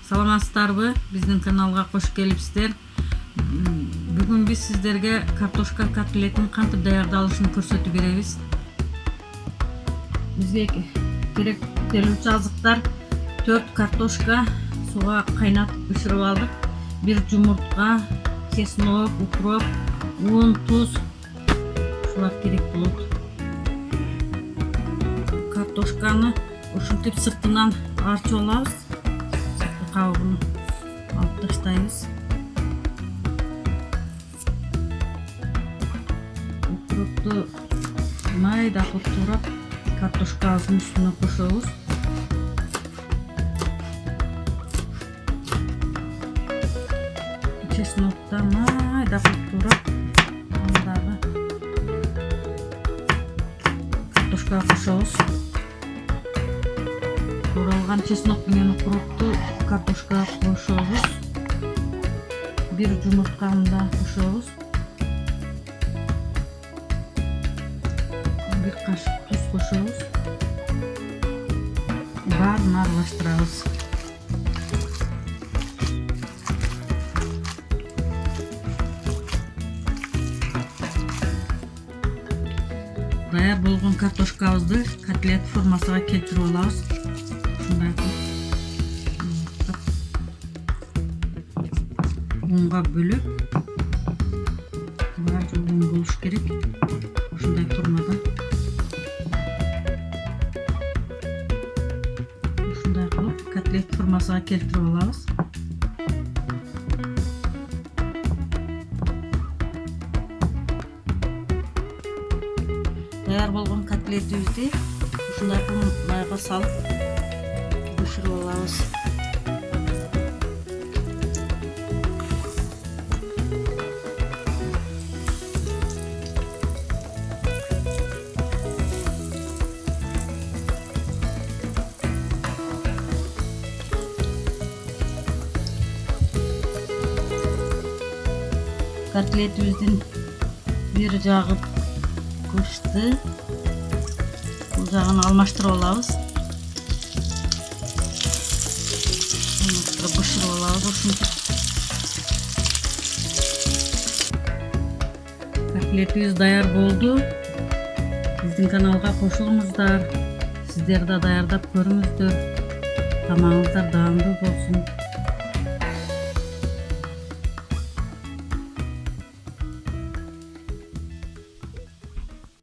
Саламатсыздарбы? Биздин каналга кош келипсиздер. Бүгүн биз сиздерге картошка котлетин кантип даярдалышын көрсөтүп беребиз. Бизге керектелүүчү азыктар 4 картошка суга кайнатып бышырып алдык. 1 жумуртка, чеснок, укроп, un, туз. Ушулар керек болот. Картошканы ушинтип сыртынан арчып алабыз. Кабыгын алып таштайбыз. Укропту майда кылып туурап картошкабыздын үстүнө кошобуз. Чеснокты майда кылып туурап андагы картошкага кошобуз. Тууралган чеснок менен укропту картошкага кошобуз. 1 жумуртканы да кошобуз. 1 кашык туз кошобуз. Баарын аралаштырабыз. Даяр болгон картошкабызды котлет формасына келтирип алабыз. Ушундай унга бөлөп, баары ун болуш керек. Ушундай формада. Ушундай кылып котлет формасына келтирип алабыз. Даяр болгон котлетибизди ушундай майга салып бышырып алабыз. Котлетибиздин бир жагы пышты. Бул жагын алмаштырып алабыз. Бышырып алабыз ушинтип. Котлетибиз даяр болду. Биздин каналга кошулуңуздар. Сиздер да даярдап көрүңүздөр. Тамагыңыздар даамдуу болсун.